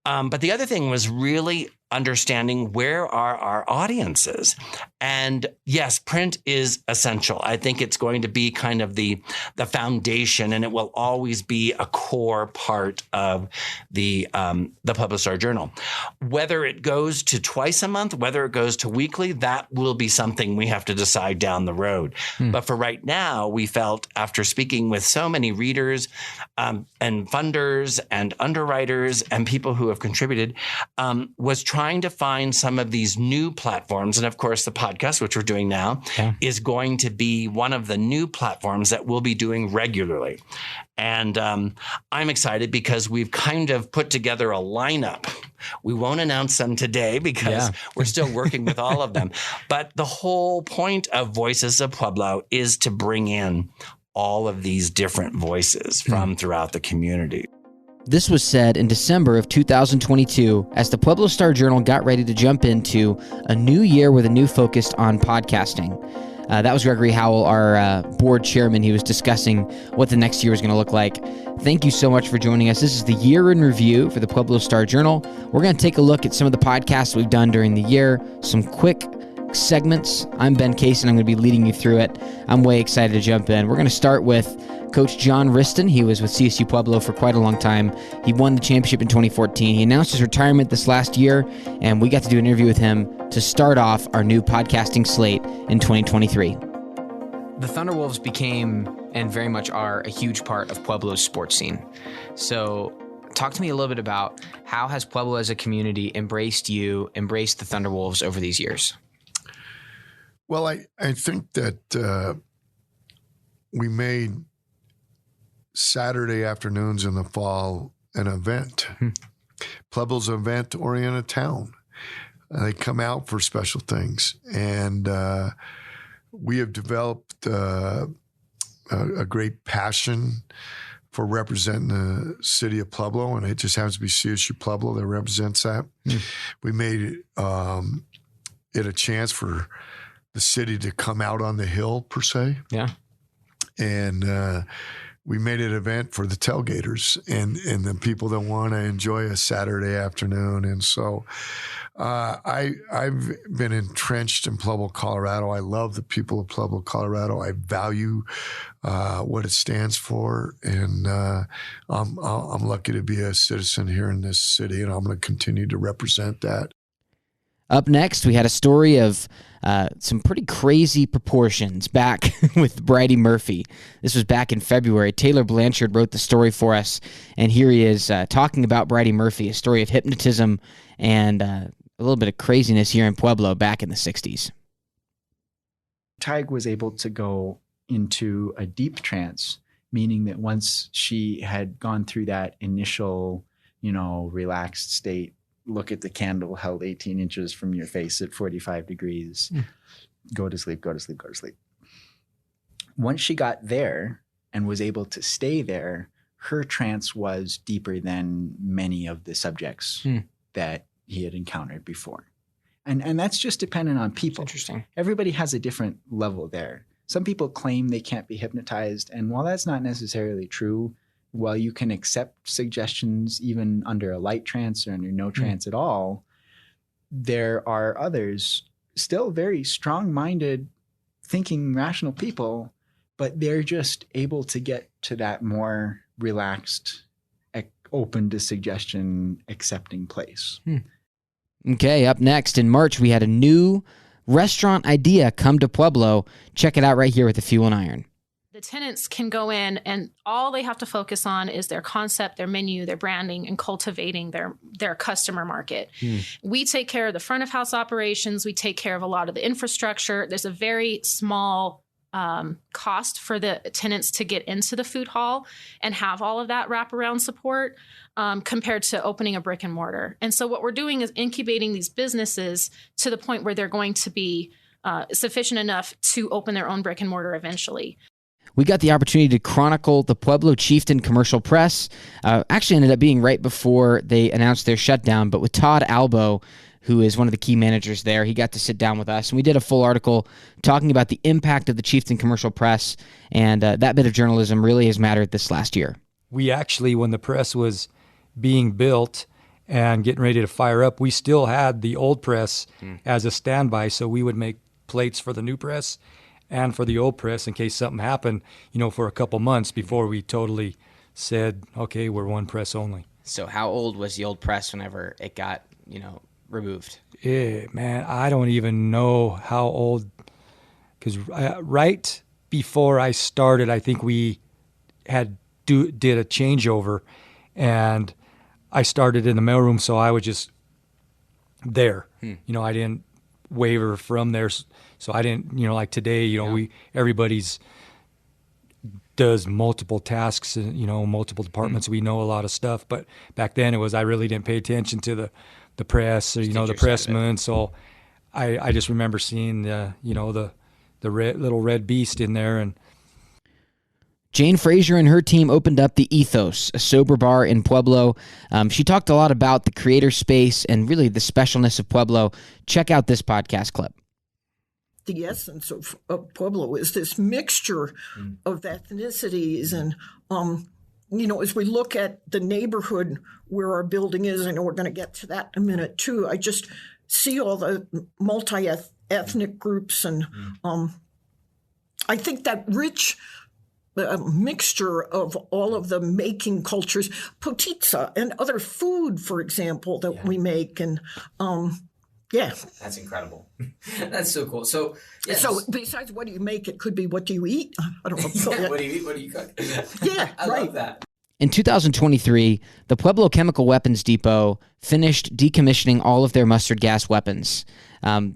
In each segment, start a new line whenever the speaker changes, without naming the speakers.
But the other thing was really understanding where are our audiences. And yes, print is essential. I think it's going to be kind of the foundation, and it will always be a core part of the Pueblo Star Journal. Whether it goes to twice a month, whether it goes to weekly, that will be something we have to decide down the road. But for right now, we felt, after speaking with so many readers and funders and underwriters and people who have contributed, was trying to find some of these new platforms. And of course, the podcast, which we're doing now, is going to be one of the new platforms that we'll be doing regularly. And I'm excited because we've kind of put together a lineup. We won't announce them today because we're still working with all of them. But the whole point of Voices of Pueblo is to bring in all of these different voices from throughout the community.
This was said in December of 2022 as the Pueblo Star Journal got ready to jump into a new year with a new focus on podcasting. That was Gregory Howell, our board chairman. He was discussing what the next year is going to look like. Thank you so much for joining us. This is the year in review for the Pueblo Star Journal. We're going to take a look at some of the podcasts we've done during the year, some quick segments. I'm Ben Case, and I'm going to be leading you through it. I'm way excited to jump in. We're going to start with Coach John Riston. He was with CSU Pueblo for quite a long time. He won the championship in 2014. He announced his retirement this last year, and we got to do an interview with him to start off our new podcasting slate in 2023.
The Thunderwolves became, and very much are, a huge part of Pueblo's sports scene. So talk to me a little bit about how has Pueblo as a community embraced the Thunderwolves over these years?
Well, I think that we made Saturday afternoons in the fall an event. Pueblo's an event-oriented town. They come out for special things. And we have developed a great passion for representing the city of Pueblo, and it just happens to be CSU Pueblo that represents that. We made it a chance for the city to come out on the hill, per se.
Yeah.
And we made an event for the tailgaters and the people that want to enjoy a Saturday afternoon. And so I've been entrenched in Pueblo, Colorado. I love the people of Pueblo, Colorado. I value what it stands for. And I'm lucky to be a citizen here in this city, and I'm going to continue to represent that.
Up next, we had a story of some pretty crazy proportions back with Bridie Murphy. This was back in February. Taylor Blanchard wrote the story for us, and here he is talking about Bridie Murphy, a story of hypnotism and a little bit of craziness here in Pueblo back in the 60s.
Tig was able to go into a deep trance, meaning that once she had gone through that initial, relaxed state, look at the candle held 18 inches from your face at 45 degrees. Go to sleep, go to sleep, go to sleep. Once she got there and was able to stay there, her trance was deeper than many of the subjects that he had encountered before. And that's just dependent on people.
Interesting.
Everybody has a different level there. Some people claim they can't be hypnotized. And while that's not necessarily true, while you can accept suggestions even under a light trance or under no trance at all, there are others, still very strong-minded, thinking, rational people, but they're just able to get to that more relaxed, open to suggestion, accepting place.
Okay, up next, in March, we had a new restaurant idea come to Pueblo. Check it out right here with the Fuel and Iron.
The tenants can go in and all they have to focus on is their concept, their menu, their branding, and cultivating their customer market. We take care of the front of house operations. We take care of a lot of the infrastructure. There's a very small cost for the tenants to get into the food hall and have all of that wraparound support compared to opening a brick and mortar. And so what we're doing is incubating these businesses to the point where they're going to be sufficient enough to open their own brick and mortar eventually.
We got the opportunity to chronicle the Pueblo Chieftain commercial press. Actually ended up being right before they announced their shutdown, but with Todd Albo, who is one of the key managers there, he got to sit down with us, and we did a full article talking about the impact of the Chieftain commercial press, and that bit of journalism really has mattered this last year.
We actually, when the press was being built and getting ready to fire up, we still had the old press as a standby. So we would make plates for the new press and for the old press in case something happened, for a couple months before we totally said, okay, we're one press only.
So how old was the old press whenever it got, removed?
Man, I don't even know how old, because right before I started, I think we did a changeover, and I started in the mailroom, so I was just there. I didn't waver from there, so I didn't, like today, everybody's does multiple tasks, multiple departments. We know a lot of stuff, but back then it was, I really didn't pay attention to the press or, the pressman. So I just remember seeing the little red beast in there. And
Jane Frazier and her team opened up the Ethos, a sober bar in Pueblo. She talked a lot about the creator space and really the specialness of Pueblo. Check out this podcast clip.
The essence of Pueblo is this mixture of ethnicities. And, as we look at the neighborhood where our building is, I know we're going to get to that in a minute too, I just see all the multi-ethnic groups. And I think that rich mixture of all of the making cultures, potitza and other food, for example, that we make. And yeah.
That's incredible. That's so cool. So, yes.
So besides what do you make, it could be what do you eat? I don't know.
Yeah, what do you eat? What do you cook?
Yeah,
I love that. In 2023, the Pueblo Chemical Weapons Depot finished decommissioning all of their mustard gas weapons.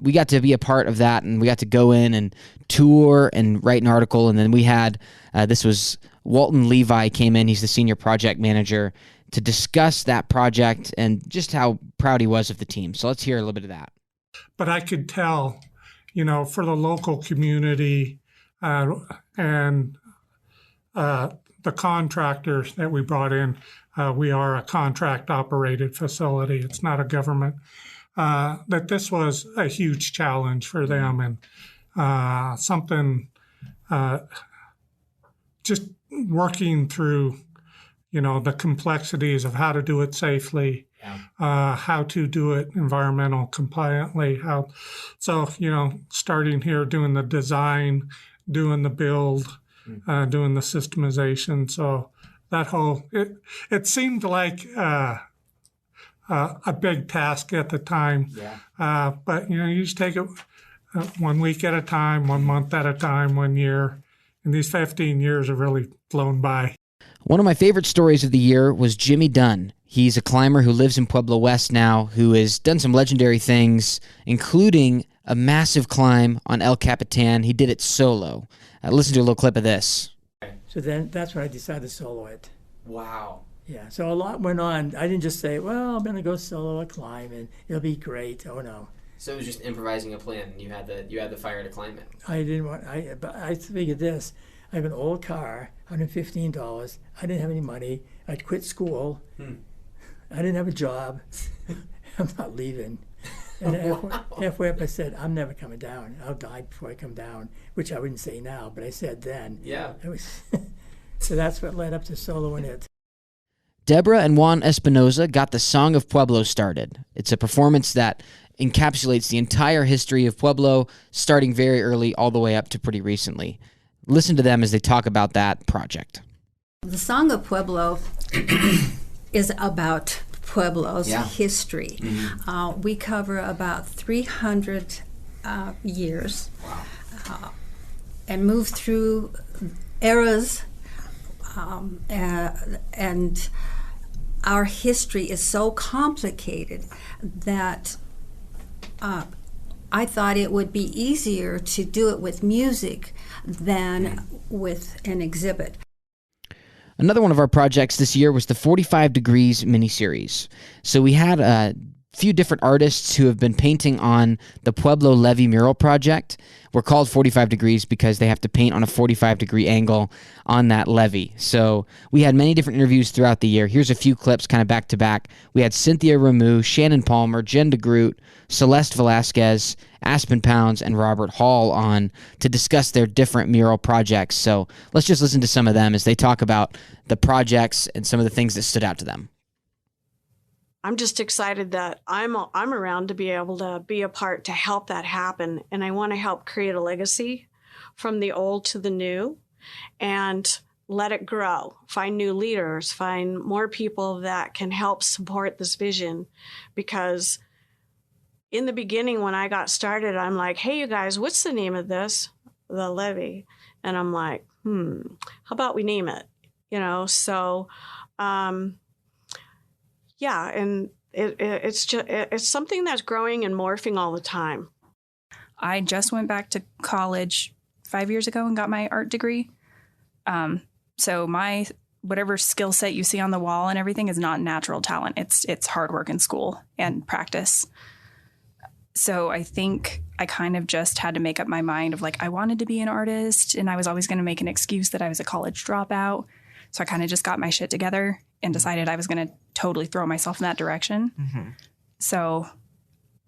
We got to be a part of that, and we got to go in and tour and write an article. And then we had, this was Walton Levi came in. He's the senior project manager to discuss that project and just how proud he was of the team. So let's hear a little bit of that.
But I could tell, for the local community and the contractors that we brought in, we are a contract-operated facility. It's not a government. That this was a huge challenge for them, and something just working through the complexities of how to do it safely, how to do it environmental compliantly, starting here, doing the design, doing the build, doing the systemization. So that whole, it seemed like a big task at the time. But, you just take it 1 week at a time, 1 month at a time, 1 year. And these 15 years have really flown by.
One of my favorite stories of the year was Jimmy Dunn. He's a climber who lives in Pueblo West now, who has done some legendary things, including a massive climb on El Capitan. He did it solo. Listen to a little clip of this.
So then that's when I decided to solo it.
Wow.
Yeah, so a lot went on. I didn't just say, well, I'm going to go solo a climb and it'll be great. Oh, no.
So it was just improvising a plan. You had the fire to climb it.
But I figured this. I have an old car, $115. I didn't have any money. I'd quit school. I didn't have a job. I'm not leaving. And halfway up, I said, I'm never coming down. I'll die before I come down, which I wouldn't say now, but I said then.
Yeah.
So that's what led up to soloing it.
Deborah and Juan Espinoza got the Song of Pueblo started. It's a performance that encapsulates the entire history of Pueblo, starting very early all the way up to pretty recently. Listen to them as they talk about that project.
The Song of Pueblo is about Pueblo's history. We cover about 300 years and move through eras, and our history is so complicated that I thought it would be easier to do it with music than with an exhibit.
Another one of our projects this year was the 45 Degrees miniseries. So we had a few different artists who have been painting on the Pueblo Levee mural project. We're called 45 Degrees because they have to paint on a 45-degree angle on that levee. So we had many different interviews throughout the year. Here's a few clips kind of back to back. We had Cynthia Ramu, Shannon Palmer, Jen DeGroot, Celeste Velasquez, Aspen Pounds, and Robert Hall on to discuss their different mural projects. So let's just listen to some of them as they talk about the projects and some of the things that stood out to them.
I'm just excited that I'm around to be able to be a part to help that happen. And I want to help create a legacy from the old to the new and let it grow, find new leaders, find more people that can help support this vision. Because in the beginning, when I got started, I'm like, hey, you guys, what's the name of this? The levee. And I'm like, how about we name it? So, yeah, and it's something that's growing and morphing all the time.
I just went back to college 5 years ago and got my art degree. So my whatever skill set you see on the wall and everything is not natural talent. It's hard work in school and practice. So I think I kind of just had to make up my mind of like, I wanted to be an artist and I was always going to make an excuse that I was a college dropout. So I kind of just got my shit together and decided I was going to totally throw myself in that direction. Mm-hmm. So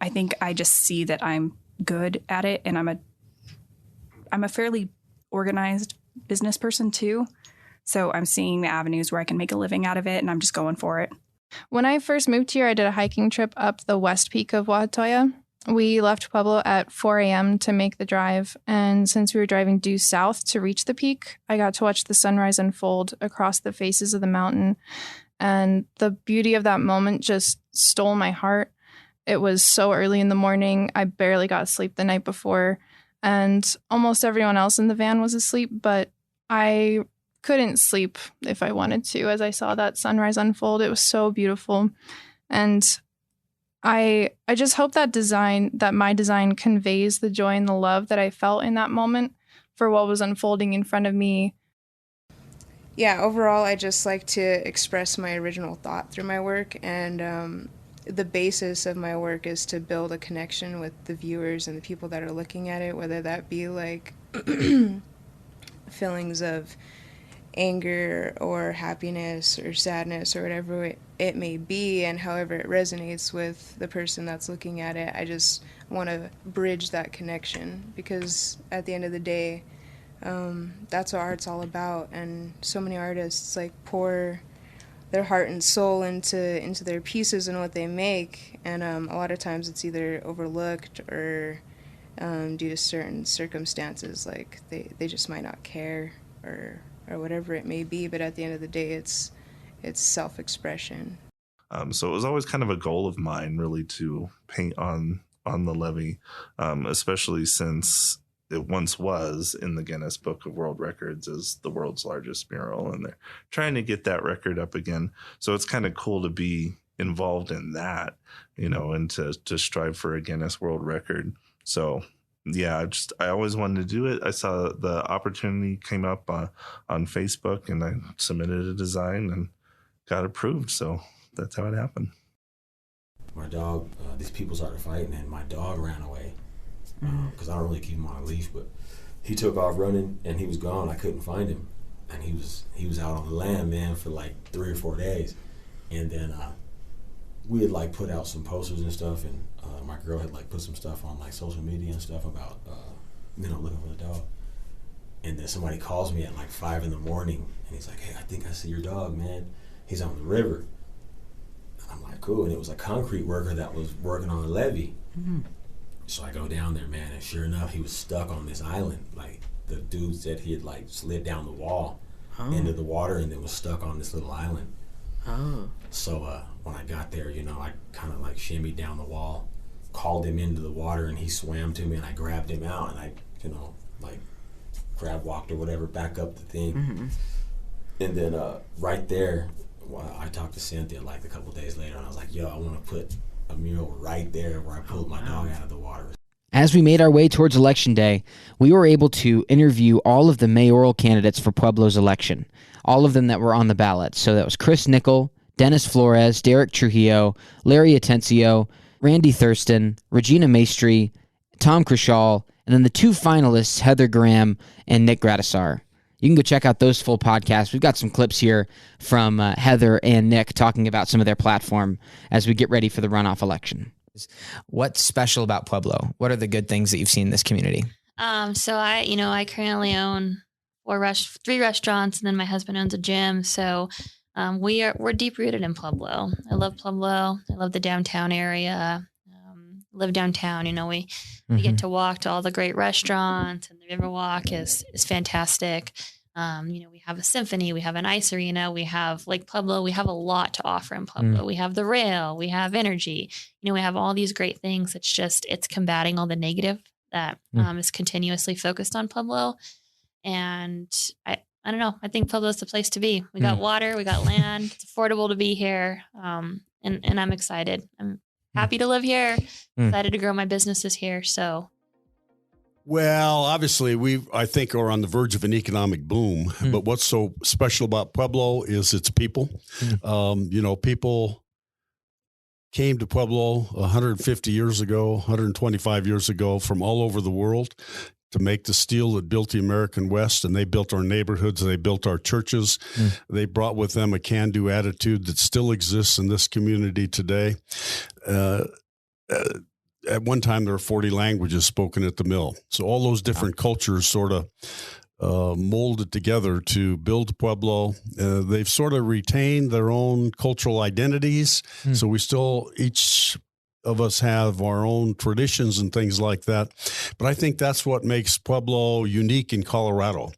I think I just see that I'm good at it, and I'm a fairly organized business person too. So I'm seeing the avenues where I can make a living out of it, and I'm just going for it.
When I first moved here, I did a hiking trip up the west peak of Wahatoya. We left Pueblo at 4 a.m. to make the drive, and since we were driving due south to reach the peak, I got to watch the sunrise unfold across the faces of the mountain, and the beauty of that moment just stole my heart. It was so early in the morning. I barely got sleep the night before, and almost everyone else in the van was asleep, but I couldn't sleep if I wanted to as I saw that sunrise unfold. It was so beautiful, and I just hope that my design conveys the joy and the love that I felt in that moment for what was unfolding in front of me.
Yeah, overall, I just like to express my original thought through my work, and the basis of my work is to build a connection with the viewers and the people that are looking at it, whether that be like feelings of anger or happiness or sadness or whatever it may be, and however it resonates with the person that's looking at it. I just want to bridge that connection, because at the end of the day, that's what art's all about. And so many artists like pour their heart and soul into their pieces and what they make, and a lot of times it's either overlooked or due to certain circumstances, like they just might not care or whatever it may be. But at the end of the day, it's self-expression.
So it was always kind of a goal of mine, really, to paint on the levee, especially since it once was in the Guinness Book of World Records as the world's largest mural, and they're trying to get that record up again. So it's kind of cool to be involved in that, and to strive for a Guinness World Record. So yeah, I always wanted to do it. I saw the opportunity came up on Facebook, and I submitted a design and got approved. So that's how it happened.
My dog, these people started fighting, and my dog ran away because I don't really keep him on a leash, but he took off running and he was gone. I couldn't find him, and he was out on the land, man, for like 3 or 4 days. And then we had like put out some posters and stuff, and my girl had like put some stuff on like social media and stuff about looking for the dog. And then somebody calls me at like 5 a.m, and he's like, "Hey, I think I see your dog, man. He's on the river." And I'm like, "Cool." And it was a concrete worker that was working on a levee. Mm-hmm. So I go down there, man, and sure enough, he was stuck on this island. Like the dude said he had like slid down the wall into the water and then was stuck on this little island. So when I got there, I kind of like shimmied down the wall, called him into the water, and he swam to me, and I grabbed him out, and I, crab walked or whatever back up the thing. Mm-hmm. And then right there, I talked to Cynthia like a couple days later, and I was like, "Yo, I want to put a mural right there where I pulled my dog out of the water."
As we made our way towards Election Day, we were able to interview all of the mayoral candidates for Pueblo's election, all of them that were on the ballot. So that was Chris Nickel, Dennis Flores, Derek Trujillo, Larry Atencio, Randy Thurston, Regina Maestri, Tom Krishal, and then the 2 finalists, Heather Graham and Nick Gradisar. You can go check out those full podcasts. We've got some clips here from Heather and Nick talking about some of their platform as we get ready for the runoff election.
What's special about Pueblo? What are the good things that you've seen in this community?
So I currently own 3 restaurants, and then my husband owns a gym. So We're deep rooted in Pueblo. I love Pueblo. I love the downtown area. Live downtown. We get to walk to all the great restaurants, and the Riverwalk is fantastic. We have a symphony, we have an ice arena, we have Lake Pueblo. We have a lot to offer in Pueblo. We have the rail, we have energy. We have all these great things. It's combating all the negative that is continuously focused on Pueblo. And I don't know. I think Pueblo's the place to be. We got water, we got land. It's affordable to be here. And I'm excited. I'm happy to live here. Excited to grow my businesses here. So.
Well, obviously, I think, are on the verge of an economic boom. But what's so special about Pueblo is its people. People came to Pueblo 150 years ago, 125 years ago from all over the world to make the steel that built the American West, and they built our neighborhoods, they built our churches. They brought with them a can-do attitude that still exists in this community today. At one time, there were 40 languages spoken at the mill. So all those different cultures sort of molded together to build Pueblo. They've sort of retained their own cultural identities. So we still, each of us have our own traditions and things like that. But I think that's what makes Pueblo unique in Colorado.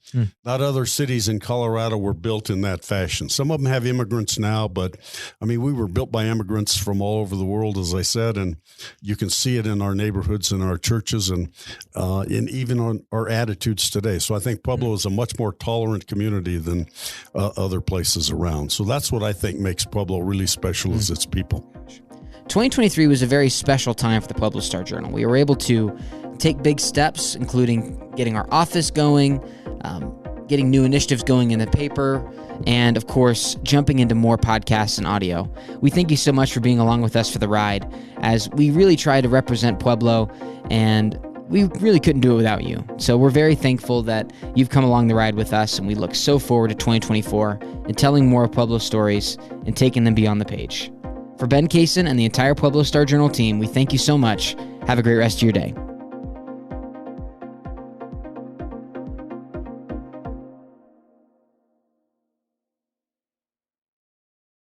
Not other cities in Colorado were built in that fashion. Some of them have immigrants now, but we were built by immigrants from all over the world, as I said, and you can see it in our neighborhoods and our churches and even on our attitudes today. So I think Pueblo is a much more tolerant community than other places around. So that's what I think makes Pueblo really special is its people.
2023 was a very special time for the Pueblo Star Journal. We were able to take big steps, including getting our office going, getting new initiatives going in the paper, and, of course, jumping into more podcasts and audio. We thank you so much for being along with us for the ride, as we really try to represent Pueblo, and we really couldn't do it without you. So we're very thankful that you've come along the ride with us, and we look so forward to 2024 and telling more of Pueblo stories and taking them beyond the page. For Ben Kaysen and the entire Pueblo Star Journal team, we thank you so much. Have a great rest of your day.